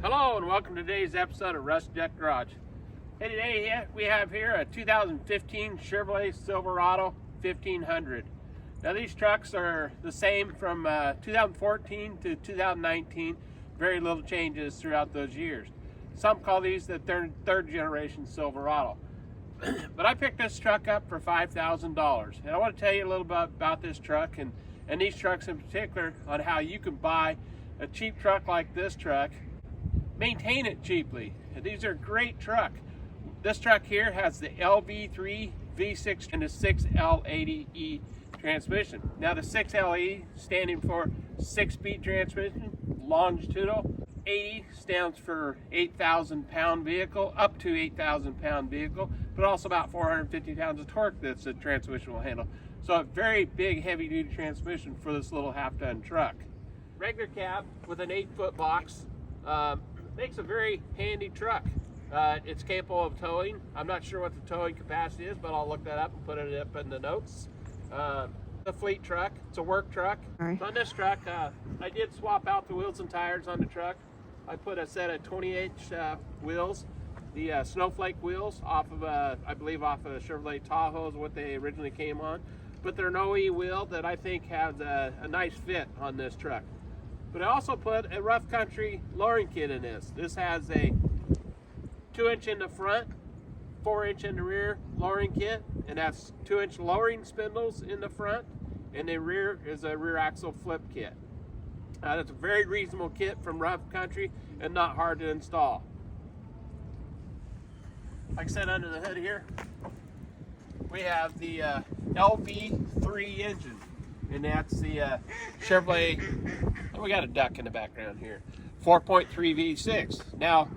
Hello and welcome to today's episode of Rust Deck Garage. Hey, today we have here a 2015 Chevrolet Silverado 1500. Now these trucks are the same from 2014 to 2019. Very little changes throughout those years. Some call these the third generation Silverado. But I picked this truck up for $5,000. And I want to tell you a little bit about this truck and these trucks in particular on how you can buy a cheap truck like this truck, maintain it cheaply. These are great truck. This truck here has the LV3 V6 and the 6L80E transmission. Now the 6LE standing for 6-speed transmission, longitudinal. 80 stands for 8,000 pound vehicle, up to 8,000 pound vehicle, but also about 450 pounds of torque that's the transmission will handle. So a very big heavy duty transmission for this little half-ton truck. Regular cab with an 8-foot box. Makes a very handy truck. It's capable of towing. I'm not sure what the towing capacity is, but I'll look that up and put it up in the notes. The fleet truck, it's a work truck. Right. So on this truck, I did swap out the wheels and tires on the truck. I put a set of 20-inch wheels, the snowflake wheels off of, I believe off of a Chevrolet Tahoe is what they originally came on. But they're an OE wheel that I think has a nice fit on this truck. But I also put a rough country lowering kit in this. This has a 2-inch in the front, 4-inch in the rear lowering kit, and that's 2-inch lowering spindles in the front, and the rear is a rear axle flip kit. That's a very reasonable kit from rough country and not hard to install. Like I said, under the hood here, we have the LV3 engine. And that's the Chevrolet, we got a duck in the background here, 4.3 V6. Now,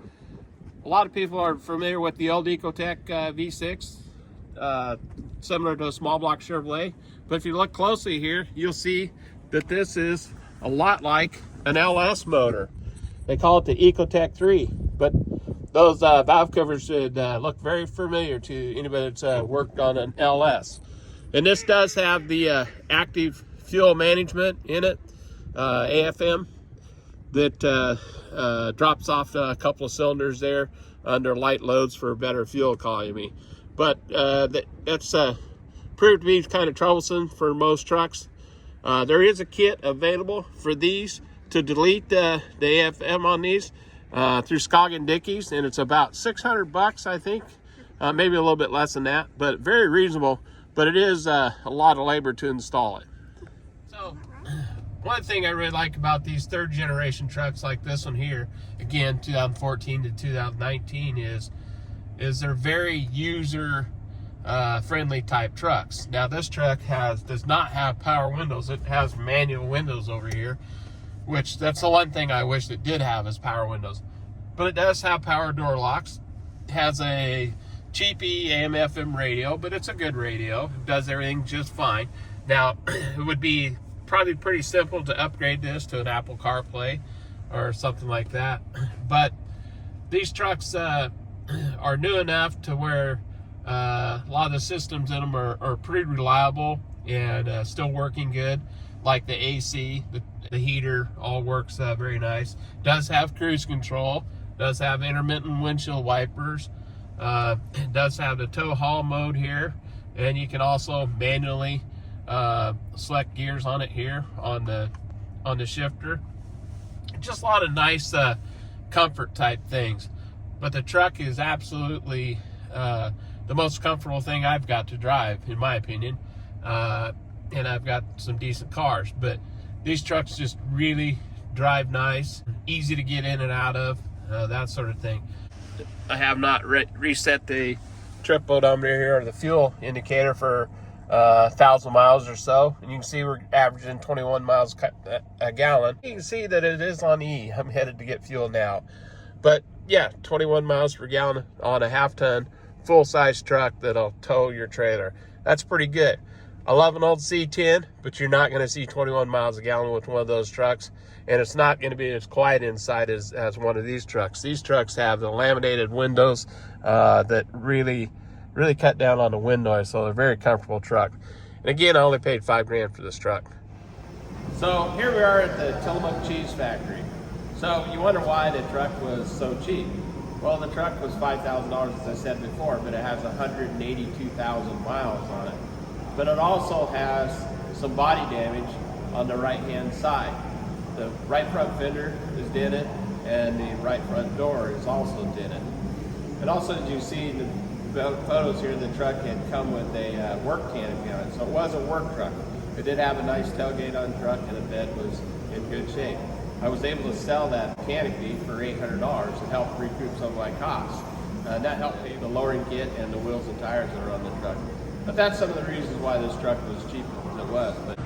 a lot of people are familiar with the old Ecotec V6, similar to a small block Chevrolet. But if you look closely here, you'll see that this is a lot like an LS motor. They call it the Ecotec 3, but those valve covers should look very familiar to anybody that's worked on an LS. And this does have the active fuel management in it, AFM, that drops off a couple of cylinders there under light loads for better fuel economy. But that's proved to be kind of troublesome for most trucks. There is a kit available for these to delete the AFM on these through Scoggin Dickies, and it's about $600, I think, maybe a little bit less than that, but very reasonable. But it is a lot of labor to install it. So one thing I really like about these third generation trucks like this one here, again 2014 to 2019, is they're very user friendly type trucks. Now this truck does not have power windows. It has manual windows over here, which that's the one thing I wish it did have is power windows. But it does have power door locks. It has a cheapy AM/FM radio, but it's a good radio. It does everything just fine. Now, it would be probably pretty simple to upgrade this to an Apple CarPlay or something like that. But these trucks are new enough to where a lot of the systems in them are pretty reliable and still working good. Like the AC, the heater, all works very nice. Does have cruise control. Does have intermittent windshield wipers. It does have the tow haul mode here, and you can also manually select gears on it here on the shifter. Just a lot of nice comfort type things. But the truck is absolutely the most comfortable thing I've got to drive, in my opinion. And I've got some decent cars, but these trucks just really drive nice, easy to get in and out of, that sort of thing. I have not reset the trip odometer here, or the fuel indicator, for 1,000 miles or so, and you can see we're averaging 21 miles a gallon. You can see that it is on E. I'm headed to get fuel now, but yeah, 21 miles per gallon on a half-ton full-size truck that'll tow your trailer. That's pretty good. I love an old C10, but you're not going to see 21 miles a gallon with one of those trucks. And it's not going to be as quiet inside as one of these trucks. These trucks have the laminated windows that really cut down on the wind noise, so they're a very comfortable truck. And again, I only paid $5 grand for this truck. So here we are at the Tillamook Cheese Factory. So you wonder why the truck was so cheap. Well, the truck was $5,000, as I said before, but it has 182,000 miles on it. But it also has some body damage on the right-hand side. The right front fender is dented, and the right front door is also dented. And also, as you see in the photos here, the truck had come with a work canopy on it, so it was a work truck. It did have a nice tailgate on the truck, and the bed was in good shape. I was able to sell that canopy for $800 to help recoup some of my costs. That helped pay the lowering kit and the wheels and tires that are on the truck. But that's some of the reasons why this truck was cheaper than it was. But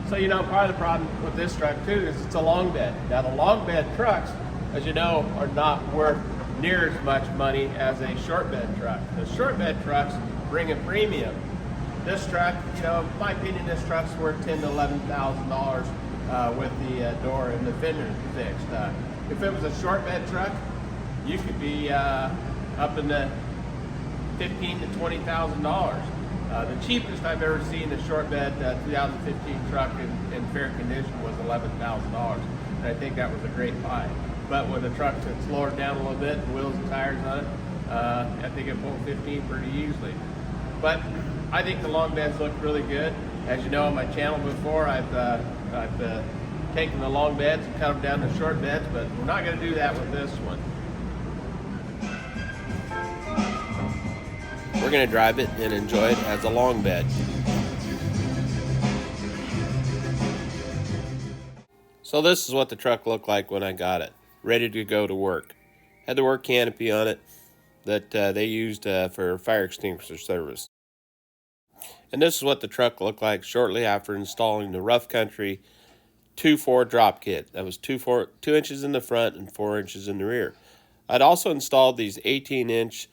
so, you know, part of the problem with this truck too is it's a long bed. Now, the long bed trucks, as you know, are not worth near as much money as a short bed truck. The short bed trucks bring a premium. This truck, you know, in my opinion, this truck's worth $10,000 to $11,000 with the door and the fender fixed. If it was a short bed truck, you could be up in the $15,000 to $20,000. The cheapest I've ever seen a short bed 2015 truck in fair condition was $11,000, and I think that was a great buy. But with a truck that's lowered down a little bit, wheels and tires on it, I think it pulled 15 pretty easily. But I think the long beds look really good. As you know, on my channel before, I've taken the long beds and cut them down to short beds, but we're not going to do that with this one. We're going to drive it and enjoy it as a long bed. So this is what the truck looked like when I got it, ready to go to work. Had the work canopy on it that they used for fire extinguisher service. And this is what the truck looked like shortly after installing the Rough Country 2.4 drop kit. That was 2 inches in the front and 4 inches in the rear. I'd also installed these 18-inch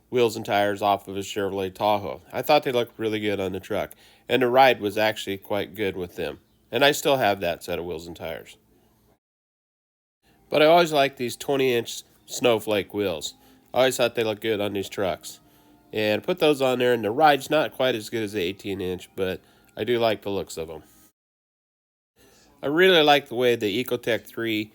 wheels and tires off of a Chevrolet Tahoe. I thought they looked really good on the truck, and the ride was actually quite good with them. And I still have that set of wheels and tires. But I always liked these 20-inch snowflake wheels. I always thought they looked good on these trucks. And put those on there, and the ride's not quite as good as the 18-inch, but I do like the looks of them. I really like the way the Ecotec 3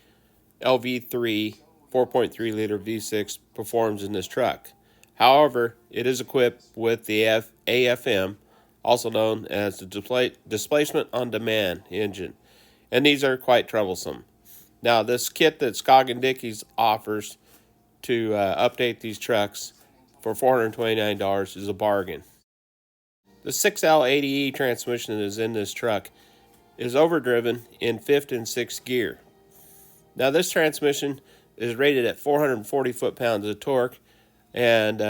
LV3 4.3 liter V6 performs in this truck. However, it is equipped with the AFM, also known as the Displacement on Demand engine, and these are quite troublesome. Now, this kit that Scoggin Dickies offers to update these trucks for $429 is a bargain. The 6L80E transmission that is in this truck is overdriven in 5th and 6th gear. Now, this transmission is rated at 440 foot-pounds of torque and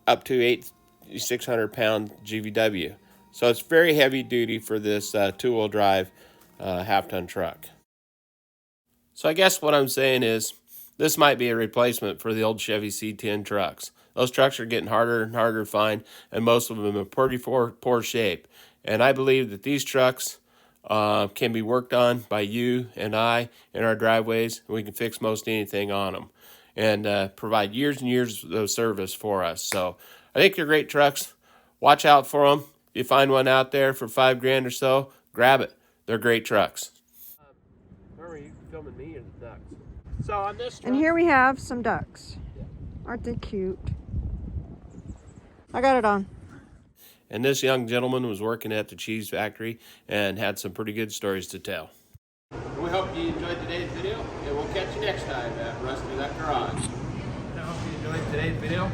up to 8,600 pound GVW. So it's very heavy duty for this two-wheel drive half-ton truck. So I guess what I'm saying is this might be a replacement for the old Chevy C10 trucks. Those trucks are getting harder and harder to find, and most of them are in pretty poor shape. And I believe that these trucks can be worked on by you and I in our driveways, and we can fix most anything on them and provide years and years of service for us. So I think they're great trucks. Watch out for them. If you find one out there for $5,000 or so, grab it. They're great trucks. Where were you filming me or the ducks? So on this truck, and here we have some ducks. Aren't they cute? I got it on. And this young gentleman was working at the cheese factory and had some pretty good stories to tell. We hope you enjoyed today's video, and we'll catch you next time at Rusty Duck Garage. I hope you enjoyed today's video,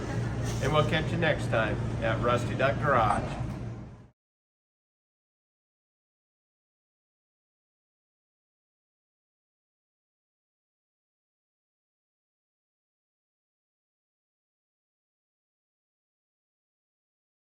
and we'll catch you next time at Rusty Duck Garage.